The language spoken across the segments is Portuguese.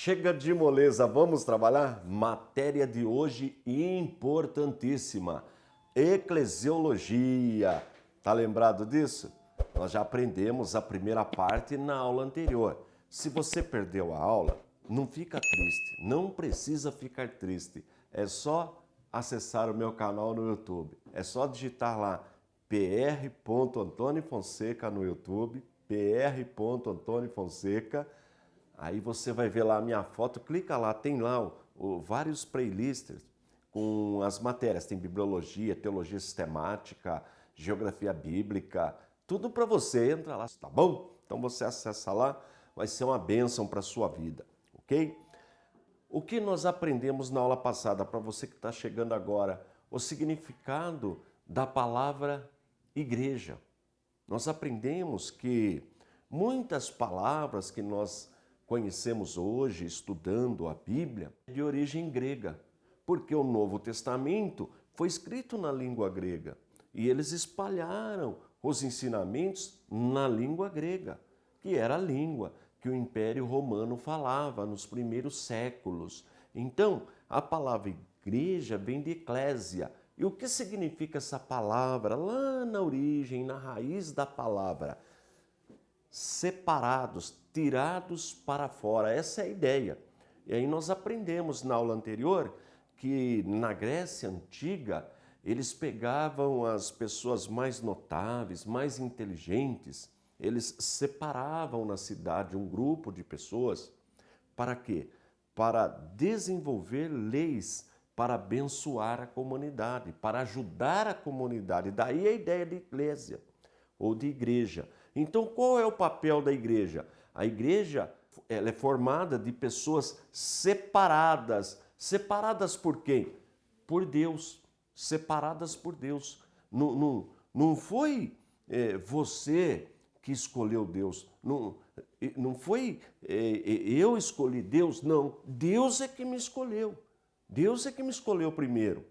Chega de moleza, vamos trabalhar? Matéria de hoje importantíssima, eclesiologia. Tá lembrado disso? Nós já aprendemos a primeira parte na aula anterior. Se você perdeu a aula, não fica triste, não precisa ficar triste. É só acessar o meu canal no YouTube. É só digitar lá pr.antônio.fonseca no YouTube, pr.antônio.fonseca. Aí você vai ver lá a minha foto, clica lá, tem lá vários playlists com as matérias. Tem bibliologia, teologia sistemática, geografia bíblica, tudo para você. Entra lá, tá bom? Então você acessa lá, vai ser uma bênção para a sua vida, ok? O que nós aprendemos na aula passada, para você que está chegando agora, o significado da palavra igreja. Nós aprendemos que muitas palavras que nós conhecemos hoje, estudando a Bíblia, é de origem grega, porque o Novo Testamento foi escrito na língua grega e eles espalharam os ensinamentos na língua grega, que era a língua que o Império Romano falava nos primeiros séculos. Então, a palavra igreja vem de eclésia. E o que significa essa palavra? Lá na origem, na raiz da palavra, separados, tirados para fora. Essa é a ideia. E aí nós aprendemos na aula anterior que na Grécia Antiga eles pegavam as pessoas mais notáveis, mais inteligentes, eles separavam na cidade um grupo de pessoas. Para quê? Para desenvolver leis, para abençoar a comunidade, para ajudar a comunidade. Daí a ideia de eclésia ou de igreja. Então, qual é o papel da igreja? A igreja ela é formada de pessoas separadas. Separadas por quem? Por Deus. Separadas por Deus. Não foi você que escolheu Deus. Não foi eu escolhi Deus. Não, Deus é que me escolheu. Deus é que me escolheu primeiro.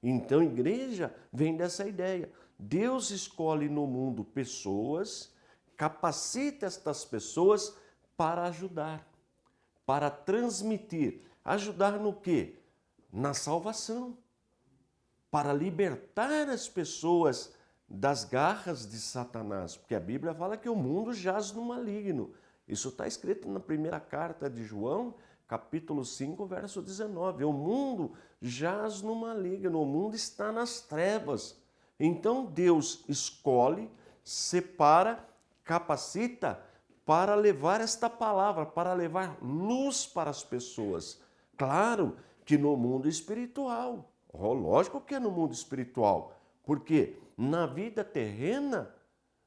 Então, igreja vem dessa ideia. Deus escolhe no mundo pessoas, capacita estas pessoas para ajudar, para transmitir. Ajudar no quê? Na salvação. Para libertar as pessoas das garras de Satanás. Porque a Bíblia fala que o mundo jaz no maligno. Isso está escrito na primeira carta de João, capítulo 5, verso 19. O mundo jaz no maligno, o mundo está nas trevas. Então Deus escolhe, separa, capacita para levar esta palavra, para levar luz para as pessoas. Claro que no mundo espiritual. Lógico que é no mundo espiritual. Porque na vida terrena,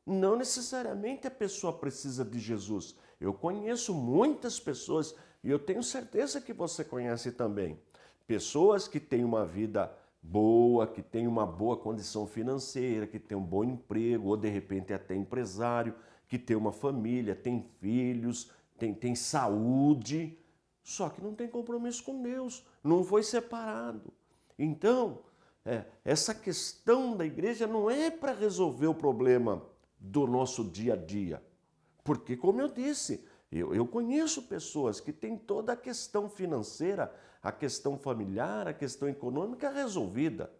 não necessariamente a pessoa precisa de Jesus. Eu conheço muitas pessoas, e eu tenho certeza que você conhece também, pessoas que têm uma vida boa, que têm uma boa condição financeira, que têm um bom emprego, ou de repente até empresário, que tem uma família, tem filhos, tem saúde, só que não tem compromisso com Deus, não foi separado. Então, essa questão da igreja não é para resolver o problema do nosso dia a dia. Porque, como eu disse, eu conheço pessoas que têm toda a questão financeira, a questão familiar, a questão econômica resolvida.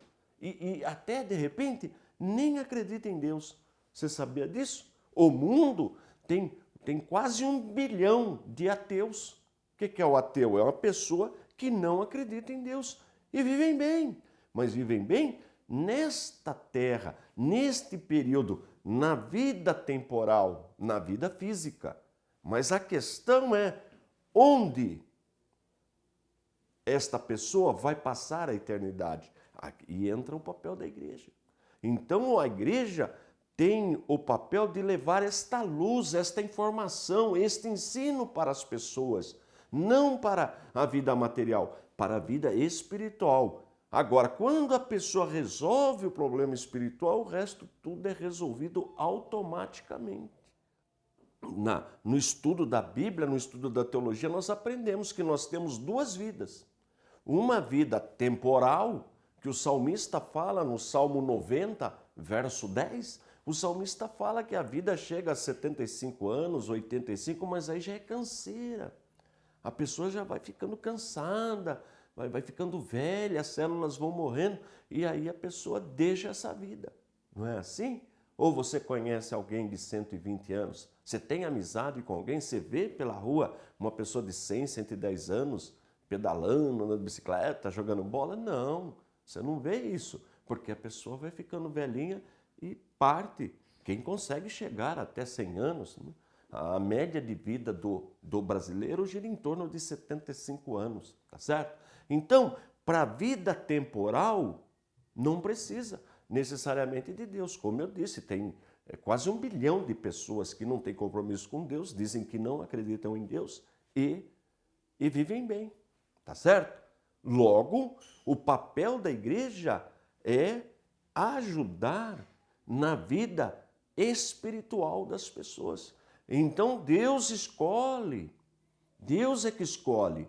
E até, de repente, nem acredita em Deus. Você sabia disso? O mundo tem quase 1 bilhão de ateus. O que é o ateu? É uma pessoa que não acredita em Deus. E vivem bem. Mas vivem bem nesta terra, neste período, na vida temporal, na vida física. Mas a questão é onde esta pessoa vai passar a eternidade. Aqui entra o papel da igreja. Então a igreja tem o papel de levar esta luz, esta informação, este ensino para as pessoas, não para a vida material, para a vida espiritual. Agora, quando a pessoa resolve o problema espiritual, o resto tudo é resolvido automaticamente. No estudo da Bíblia, no estudo da teologia, nós aprendemos que nós temos duas vidas. Uma vida temporal, que o salmista fala no Salmo 90, verso 10. O salmista fala que a vida chega a 75 anos, 85, mas aí já é canseira. A pessoa já vai ficando cansada, vai ficando velha, as células vão morrendo e aí a pessoa deixa essa vida. Não é assim? Ou você conhece alguém de 120 anos? Você tem amizade com alguém? Você vê pela rua uma pessoa de 100, 110 anos pedalando, andando de bicicleta, jogando bola? Não, você não vê isso, porque a pessoa vai ficando velhinha e parte. Quem consegue chegar até 100 anos, né? A média de vida do brasileiro gira em torno de 75 anos, tá certo? Então, para a vida temporal, não precisa necessariamente de Deus. Como eu disse, tem quase 1 bilhão de pessoas que não têm compromisso com Deus, dizem que não acreditam em Deus e vivem bem, tá certo? Logo, o papel da igreja é ajudar na vida espiritual das pessoas. Então Deus escolhe, Deus é que escolhe.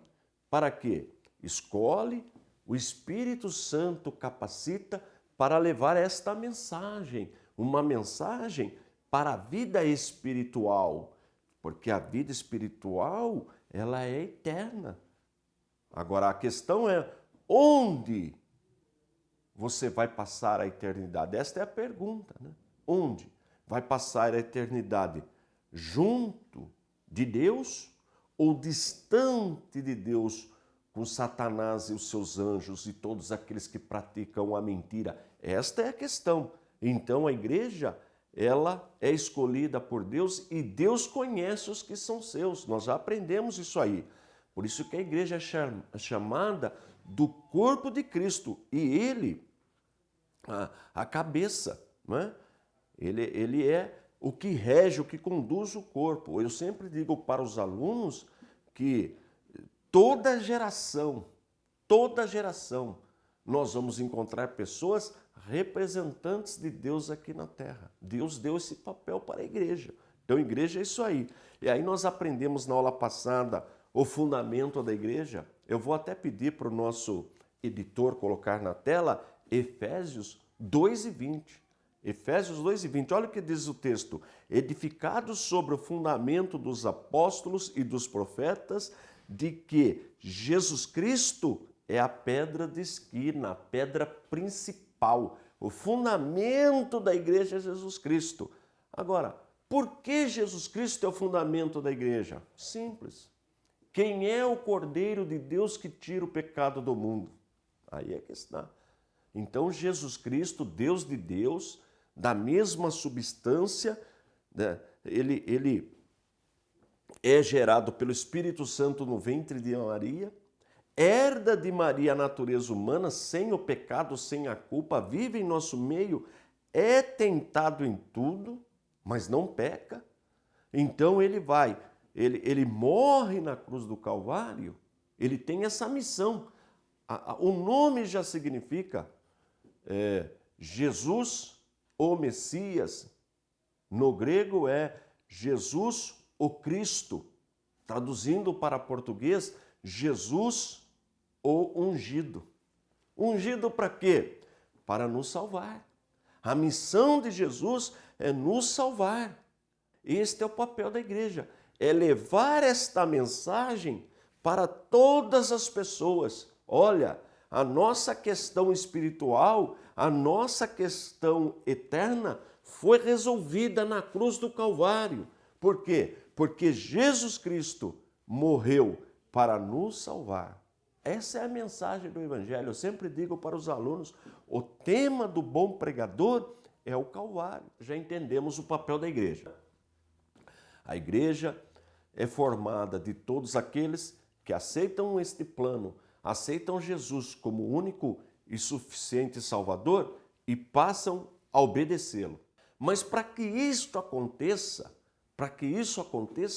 Para quê? Escolhe, o Espírito Santo capacita para levar esta mensagem, uma mensagem para a vida espiritual, porque a vida espiritual, ela é eterna. Agora a questão é onde você vai passar a eternidade? Esta é a pergunta, né? Onde vai passar a eternidade? Junto de Deus ou distante de Deus, com Satanás e os seus anjos e todos aqueles que praticam a mentira? Esta é a questão. Então a igreja, ela é escolhida por Deus e Deus conhece os que são seus. Nós já aprendemos isso aí. Por isso que a igreja é chamada do corpo de Cristo e ele, a cabeça, não é? Ele é o que rege, o que conduz o corpo. Eu sempre digo para os alunos que toda geração, nós vamos encontrar pessoas representantes de Deus aqui na Terra. Deus deu esse papel para a igreja. Então, a igreja é isso aí. E aí nós aprendemos na aula passada o fundamento da igreja. Eu vou até pedir para o nosso editor colocar na tela Efésios 2:20. Efésios 2:20, olha o que diz o texto. Edificados sobre o fundamento dos apóstolos e dos profetas, de que Jesus Cristo é a pedra de esquina, a pedra principal. O fundamento da igreja é Jesus Cristo. Agora, por que Jesus Cristo é o fundamento da igreja? Simples. Quem é o Cordeiro de Deus que tira o pecado do mundo? Aí é que está. Então, Jesus Cristo, Deus de Deus, da mesma substância, né? Ele é gerado pelo Espírito Santo no ventre de Maria, herda de Maria a natureza humana, sem o pecado, sem a culpa, vive em nosso meio, é tentado em tudo, mas não peca. Então ele morre na cruz do Calvário, ele tem essa missão. O nome já significa Jesus, o Messias. No grego é Jesus, o Cristo. Traduzindo para português, Jesus, o ungido. Ungido para quê? Para nos salvar. A missão de Jesus é nos salvar. Este é o papel da igreja, é levar esta mensagem para todas as pessoas. Olha, a nossa questão espiritual, a nossa questão eterna foi resolvida na cruz do Calvário. Por quê? Porque Jesus Cristo morreu para nos salvar. Essa é a mensagem do Evangelho. Eu sempre digo para os alunos, o tema do bom pregador é o Calvário. Já entendemos o papel da igreja. A igreja é formada de todos aqueles que aceitam este plano, aceitam Jesus como único e suficiente Salvador e passam a obedecê-lo. Mas para que isso aconteça,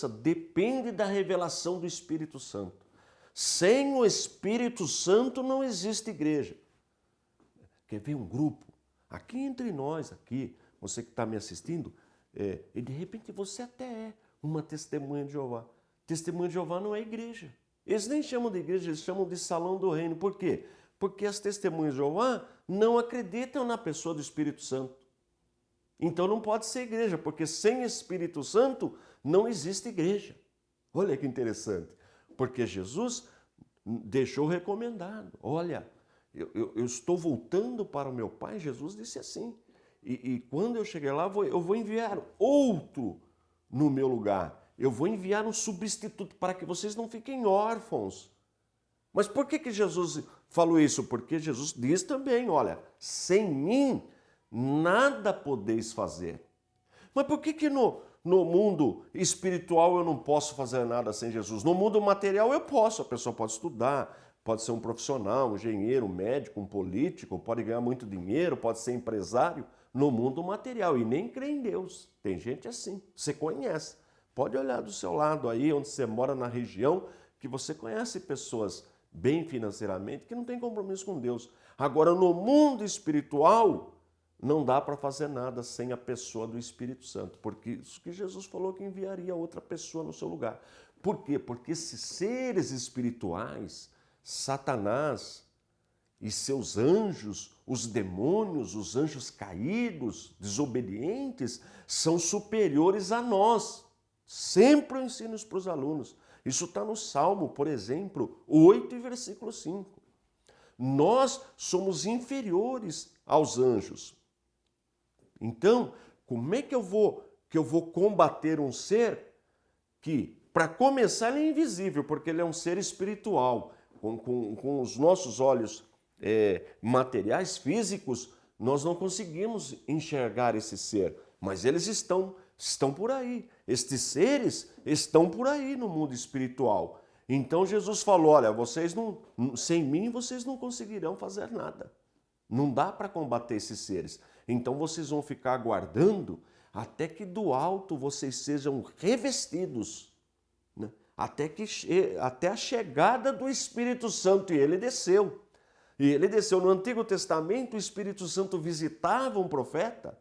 depende da revelação do Espírito Santo. Sem o Espírito Santo não existe igreja. Quer ver um grupo? Aqui entre nós, aqui, você que está me assistindo, e de repente você até é uma testemunha de Jeová. Testemunha de Jeová não é igreja. Eles nem chamam de igreja, eles chamam de salão do reino. Por quê? Porque as testemunhas de Jeová não acreditam na pessoa do Espírito Santo. Então não pode ser igreja, porque sem Espírito Santo não existe igreja. Olha que interessante. Porque Jesus deixou recomendado. Olha, eu estou voltando para o meu Pai, Jesus disse assim. E quando eu chegar lá, eu vou enviar outro no meu lugar. Eu vou enviar um substituto para que vocês não fiquem órfãos. Mas por que Jesus falou isso? Porque Jesus diz também, olha, sem mim nada podeis fazer. Mas por que no mundo espiritual eu não posso fazer nada sem Jesus? No mundo material eu posso, a pessoa pode estudar, pode ser um profissional, um engenheiro, um médico, um político, pode ganhar muito dinheiro, pode ser empresário. No mundo material e nem crê em Deus. Tem gente assim, você conhece. Pode olhar do seu lado aí, onde você mora na região, que você conhece pessoas bem financeiramente que não têm compromisso com Deus. Agora, no mundo espiritual, não dá para fazer nada sem a pessoa do Espírito Santo, porque isso que Jesus falou que enviaria outra pessoa no seu lugar. Por quê? Porque esses seres espirituais, Satanás e seus anjos, os demônios, os anjos caídos, desobedientes, são superiores a nós. Sempre eu ensino isso para os alunos. Isso está no Salmo, por exemplo, 8 e versículo 5. Nós somos inferiores aos anjos. Então, como é que eu vou combater um ser que, para começar, ele é invisível, porque ele é um ser espiritual. Com os nossos olhos materiais, físicos, nós não conseguimos enxergar esse ser, mas eles estão por aí. Estes seres estão por aí no mundo espiritual. Então Jesus falou, olha, sem mim vocês não conseguirão fazer nada. Não dá para combater esses seres. Então vocês vão ficar aguardando até que do alto vocês sejam revestidos, né? Até a chegada do Espírito Santo, e ele desceu. E ele desceu. No Antigo Testamento, o Espírito Santo visitava um profeta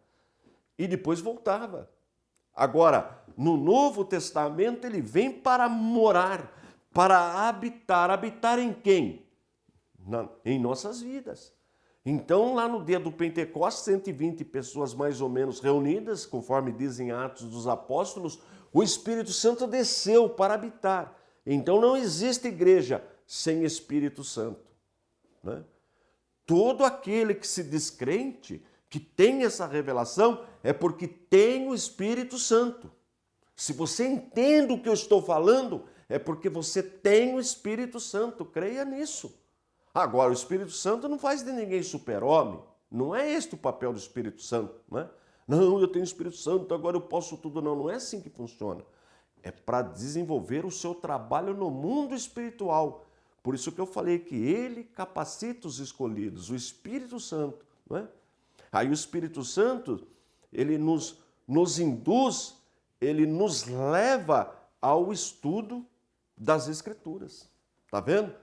e depois voltava. Agora, no Novo Testamento, ele vem para morar, para habitar. Habitar em quem? Em nossas vidas. Então, lá no dia do Pentecostes, 120 pessoas mais ou menos reunidas, conforme dizem Atos dos Apóstolos, o Espírito Santo desceu para habitar. Então, não existe igreja sem Espírito Santo. Né? Todo aquele que se diz crente, que tem essa revelação, é porque tem o Espírito Santo. Se você entende o que eu estou falando, é porque você tem o Espírito Santo, creia nisso. Agora, o Espírito Santo não faz de ninguém super-homem, não é este o papel do Espírito Santo, né? Não, eu tenho o Espírito Santo, agora eu posso tudo. Não, não é assim que funciona. É para desenvolver o seu trabalho no mundo espiritual. Por isso que eu falei que ele capacita os escolhidos, o Espírito Santo. Não é? Aí o Espírito Santo, ele nos induz, ele nos leva ao estudo das Escrituras. Está vendo?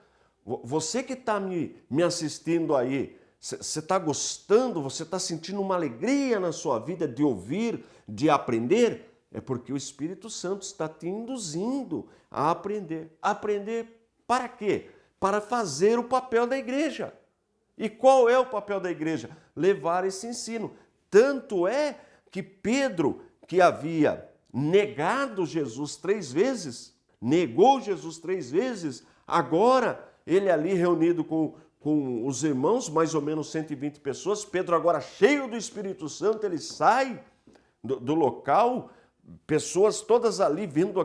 Você que está me assistindo aí, você está gostando, você está sentindo uma alegria na sua vida de ouvir, de aprender? É porque o Espírito Santo está te induzindo a aprender. Aprender para quê? Para fazer o papel da igreja. E qual é o papel da igreja? Levar esse ensino. Tanto é que Pedro, que havia negado Jesus 3 vezes, negou Jesus 3 vezes, agora ele ali reunido com os irmãos, mais ou menos 120 pessoas, Pedro agora cheio do Espírito Santo, ele sai do local, pessoas todas ali vendo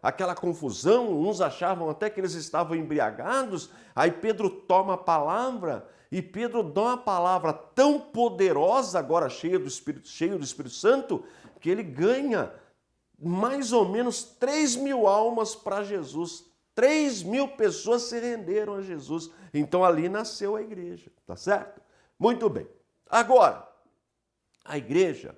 aquela confusão, uns achavam até que eles estavam embriagados, aí Pedro toma a palavra, e Pedro dá uma palavra tão poderosa, agora cheio do Espírito Santo, que ele ganha mais ou menos 3.000 almas para Jesus. 3.000 pessoas se renderam a Jesus. Então ali nasceu a igreja, tá certo? Muito bem. Agora, a igreja,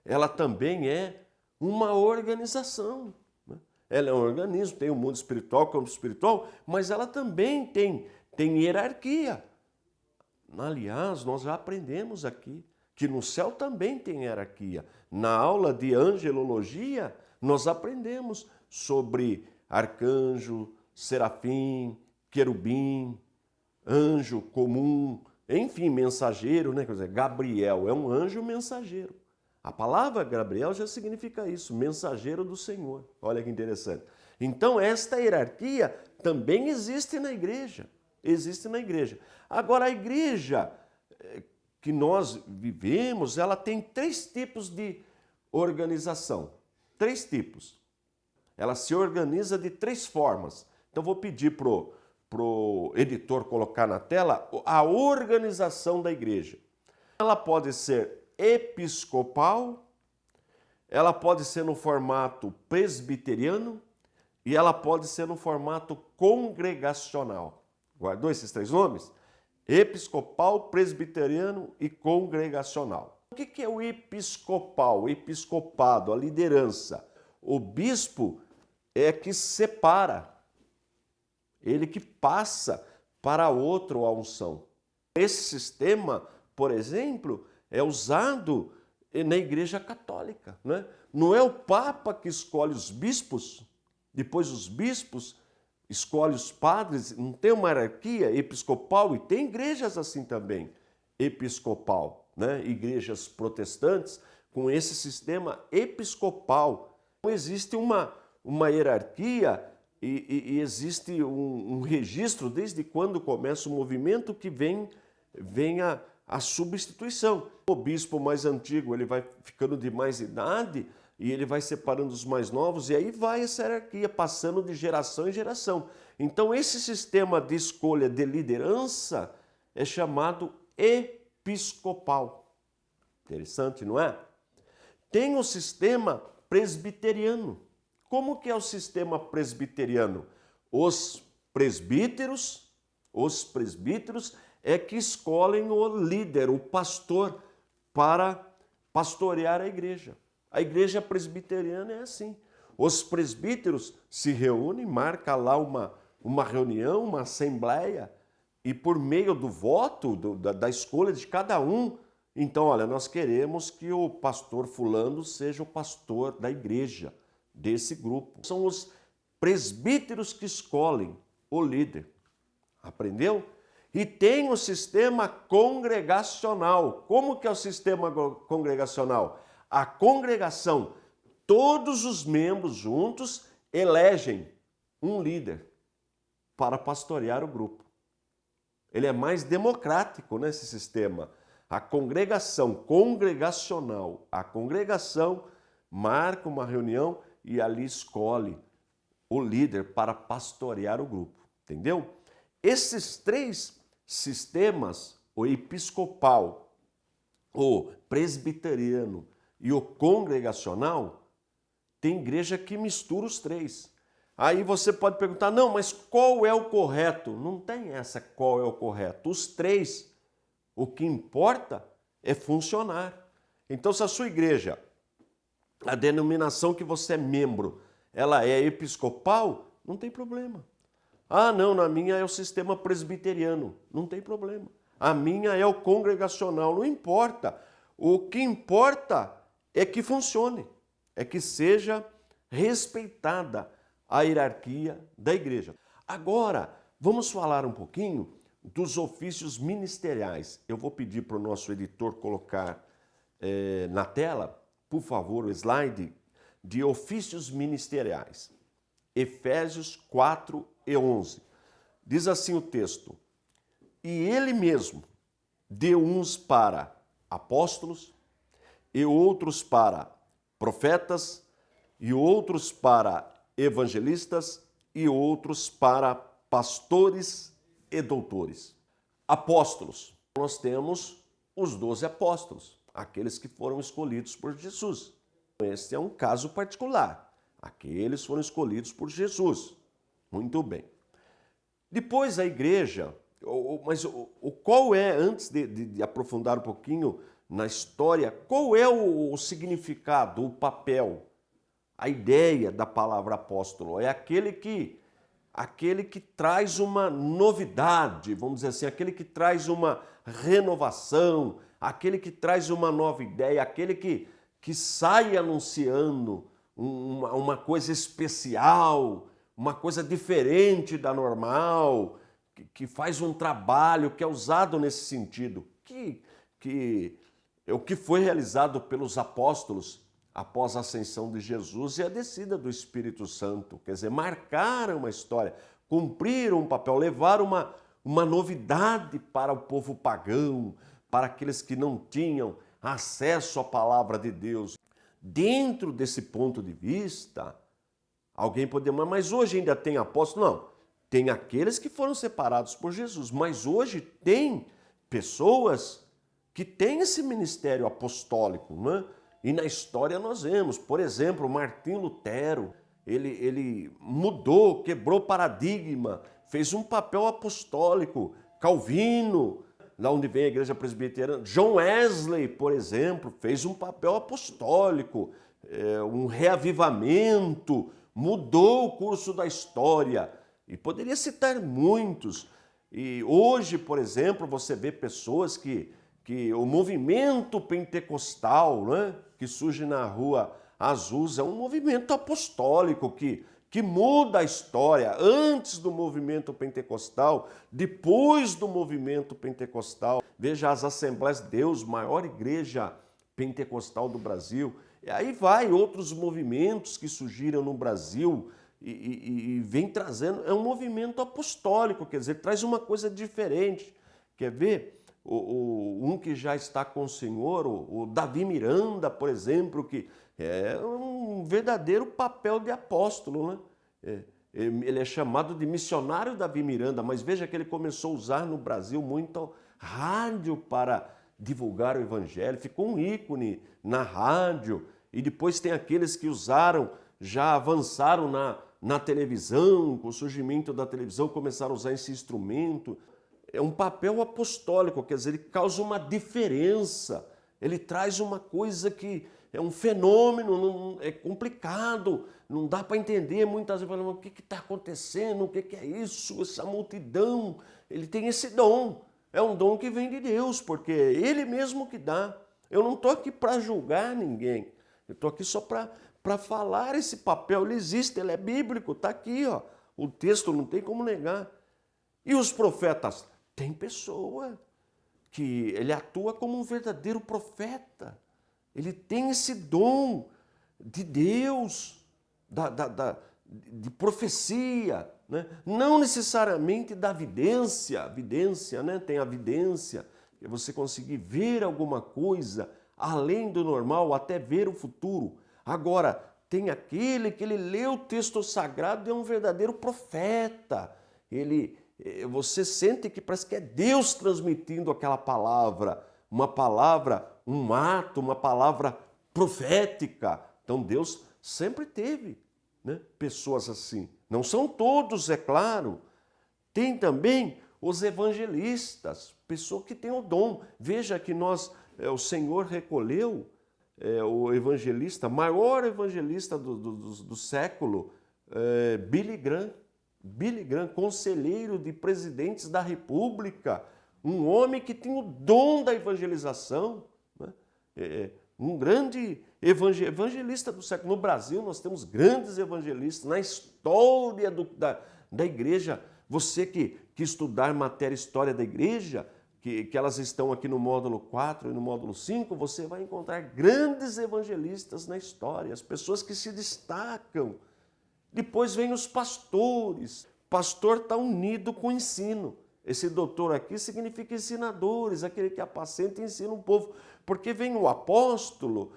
ela também é uma organização. Né? Ela é um organismo, tem o mundo espiritual, campo espiritual, mas ela também tem hierarquia. Aliás, nós já aprendemos aqui que no céu também tem hierarquia. Na aula de angelologia, nós aprendemos sobre arcanjo, serafim, querubim, anjo comum, enfim, mensageiro, né? Quer dizer, Gabriel é um anjo mensageiro. A palavra Gabriel já significa isso, mensageiro do Senhor. Olha que interessante. Então, esta hierarquia também existe na igreja. Existe na igreja. Agora, a igreja que nós vivemos, ela tem 3 tipos de organização. 3 tipos. Ela se organiza de 3 formas. Então, vou pedir pro editor colocar na tela a organização da igreja. Ela pode ser episcopal, ela pode ser no formato presbiteriano e ela pode ser no formato congregacional. Guardou esses 3 nomes? Episcopal, presbiteriano e congregacional. O que é o episcopal? O episcopado, a liderança. O bispo é que separa, ele que passa para outro a unção. Esse sistema, por exemplo, é usado na Igreja Católica, né? Não é o Papa que escolhe os bispos, depois os bispos escolhem os padres, não tem uma hierarquia episcopal, e tem igrejas assim também, episcopal, né? Igrejas protestantes com esse sistema episcopal. Então, existe uma hierarquia e existe um registro desde quando começa o movimento que vem a substituição. O bispo mais antigo ele vai ficando de mais idade e ele vai separando os mais novos e aí vai essa hierarquia passando de geração em geração. Então esse sistema de escolha de liderança é chamado episcopal. Interessante, não é? Tem o sistema presbiteriano. Como que é o sistema presbiteriano? Os presbíteros é que escolhem o líder, o pastor, para pastorear a igreja. A igreja presbiteriana é assim. Os presbíteros se reúnem, marca lá uma reunião, uma assembleia, e por meio do voto, da escolha de cada um, então, olha, nós queremos que o pastor fulano seja o pastor da igreja, desse grupo. São os presbíteros que escolhem o líder. Aprendeu? E tem o sistema congregacional. Como que é o sistema congregacional? A congregação, todos os membros juntos elegem um líder para pastorear o grupo. Ele é mais democrático nesse sistema. A congregação congregacional, a congregação marca uma reunião e ali escolhe o líder para pastorear o grupo. Entendeu? Esses 3 sistemas, o episcopal, o presbiteriano e o congregacional, tem igreja que mistura os 3. Aí você pode perguntar, não, mas qual é o correto? Não tem essa qual é o correto. Os 3, o que importa é funcionar. Então, se a sua igreja, a denominação que você é membro, ela é episcopal, não tem problema. Ah, não, na minha é o sistema presbiteriano. Não tem problema. A minha é o congregacional. Não importa. O que importa é que funcione, é que seja respeitada a hierarquia da igreja. Agora, vamos falar um pouquinho dos ofícios ministeriais. Eu vou pedir para o nosso editor colocar na tela, por favor, o slide de ofícios ministeriais. Efésios 4 e 11. Diz assim o texto: e ele mesmo deu uns para apóstolos, e outros para profetas, e outros para evangelistas, e outros para pastores e doutores. Apóstolos. Nós temos os 12 apóstolos, aqueles que foram escolhidos por Jesus. Esse é um caso particular. Aqueles foram escolhidos por Jesus. Muito bem. Depois a igreja, mas qual é, antes de aprofundar um pouquinho na história, qual é o significado, o papel, a ideia da palavra apóstolo? É aquele que traz uma novidade, vamos dizer assim, aquele que traz uma renovação, aquele que traz uma nova ideia, aquele que sai anunciando uma coisa especial, uma coisa diferente da normal, que faz um trabalho que é usado nesse sentido, o que foi realizado pelos apóstolos após a ascensão de Jesus e a descida do Espírito Santo. Quer dizer, marcaram uma história, cumpriram um papel, levaram uma novidade para o povo pagão, para aqueles que não tinham acesso à palavra de Deus. Dentro desse ponto de vista, alguém poderia, mas hoje ainda tem apóstolo? Não, tem aqueles que foram separados por Jesus, mas hoje tem pessoas que têm esse ministério apostólico, né? E na história nós vemos, por exemplo, Martim Lutero, ele mudou, quebrou paradigma, fez um papel apostólico. Calvino, lá onde vem a igreja presbiteriana, John Wesley, por exemplo, fez um papel apostólico, um reavivamento, mudou o curso da história. E poderia citar muitos. E hoje, por exemplo, você vê pessoas que o movimento pentecostal, né, que surge na Rua Azusa, é um movimento apostólico que muda a história. Antes do movimento pentecostal, depois do movimento pentecostal. Veja as Assembleias de Deus, maior igreja pentecostal do Brasil. E aí vai outros movimentos que surgiram no Brasil e vem trazendo. É um movimento apostólico, quer dizer, traz uma coisa diferente. Quer ver? Um que já está com o Senhor, o Davi Miranda, por exemplo, que é um verdadeiro papel de apóstolo, né? Ele é chamado de missionário Davi Miranda, mas veja que ele começou a usar no Brasil muito rádio para divulgar o evangelho, ficou um ícone na rádio, e depois tem aqueles que usaram, já avançaram na televisão, com o surgimento da televisão, começaram a usar esse instrumento. É um papel apostólico, quer dizer, ele causa uma diferença, ele traz uma coisa que é um fenômeno, é complicado, não dá para entender. Muitas vezes falando, o que está acontecendo, o que é isso, essa multidão. Ele tem esse dom, é um dom que vem de Deus, porque é Ele mesmo que dá. Eu não estou aqui para julgar ninguém, eu estou aqui só para falar esse papel. Ele existe, ele é bíblico, está aqui, ó. O texto não tem como negar. E os profetas? Tem pessoa que ele atua como um verdadeiro profeta. Ele tem esse dom de Deus, de profecia, né? Não necessariamente da vidência, né? Tem a vidência, que é você conseguir ver alguma coisa além do normal, até ver o futuro. Agora, tem aquele que ele lê o texto sagrado e é um verdadeiro profeta. Você sente que parece que é Deus transmitindo aquela palavra, uma palavra, um ato, uma palavra profética. Então Deus sempre teve, né, pessoas assim. Não são todos, é claro. Tem também os evangelistas, pessoa que tem o dom. Veja que o Senhor recolheu o evangelista, maior evangelista do século, Billy Graham. Billy Graham, conselheiro de presidentes da República, um homem que tem o dom da evangelização, né? Um grande evangelista do século. No Brasil nós temos grandes evangelistas na história da igreja. Você que estudar matéria história da igreja, que elas estão aqui no módulo 4 e no módulo 5, você vai encontrar grandes evangelistas na história, as pessoas que se destacam. Depois vem os pastores. Pastor está unido com o ensino. Esse doutor aqui significa ensinadores, aquele que apacenta e ensina o povo. Porque vem o apóstolo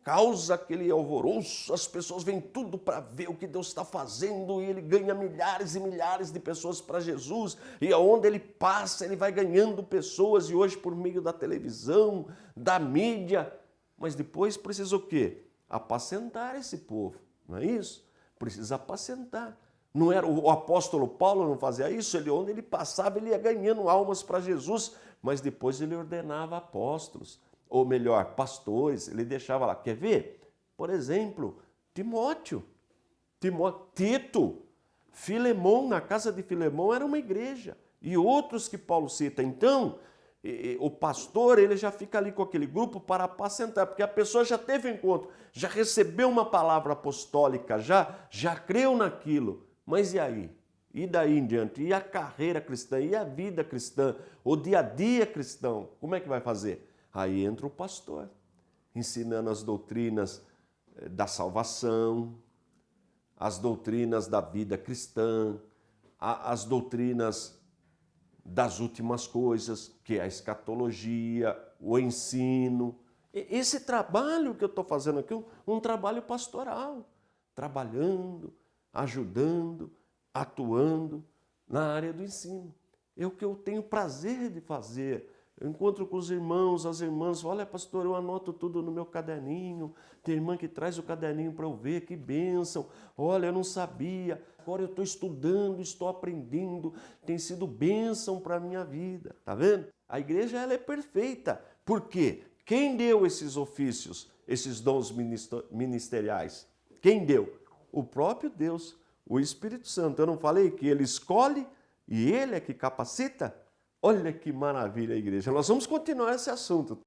causa aquele alvoroço, as pessoas vêm tudo para ver o que Deus está fazendo e ele ganha milhares e milhares de pessoas para Jesus. E aonde ele passa, ele vai ganhando pessoas, e hoje por meio da televisão, da mídia. Mas depois precisa o quê? Apacentar esse povo, não é isso? Precisa apacentar. Não era o apóstolo Paulo não fazia isso? Onde ele passava, ele ia ganhando almas para Jesus, mas depois ele ordenava apóstolos, ou melhor, pastores, ele deixava lá. Quer ver? Por exemplo, Timóteo, Tito, Filemão, na casa de Filemão era uma igreja, e outros que Paulo cita. Então, o pastor, ele já fica ali com aquele grupo para apacentar, porque a pessoa já teve encontro, já recebeu uma palavra apostólica, já creu naquilo. Mas e aí? E daí em diante? E a carreira cristã? E a vida cristã? O dia a dia cristão? Como é que vai fazer? Aí entra o pastor. ensinando as doutrinas da salvação, as doutrinas da vida cristã, as doutrinas das últimas coisas, que é a escatologia, o ensino. Esse trabalho que eu estou fazendo aqui, um trabalho pastoral, trabalhando, ajudando, atuando na área do ensino. É o que eu tenho prazer de fazer. Eu encontro com os irmãos, as irmãs, olha pastor, eu anoto tudo no meu caderninho, tem irmã que traz o caderninho para eu ver, que bênção, olha, eu não sabia, agora eu estou estudando, estou aprendendo, tem sido bênção para a minha vida, tá vendo? A igreja ela é perfeita, por quê? Quem deu esses ofícios, esses dons ministeriais? Quem deu? O próprio Deus, o Espírito Santo. Eu não falei que ele escolhe e ele é que capacita? Olha que maravilha a igreja. Nós vamos continuar esse assunto.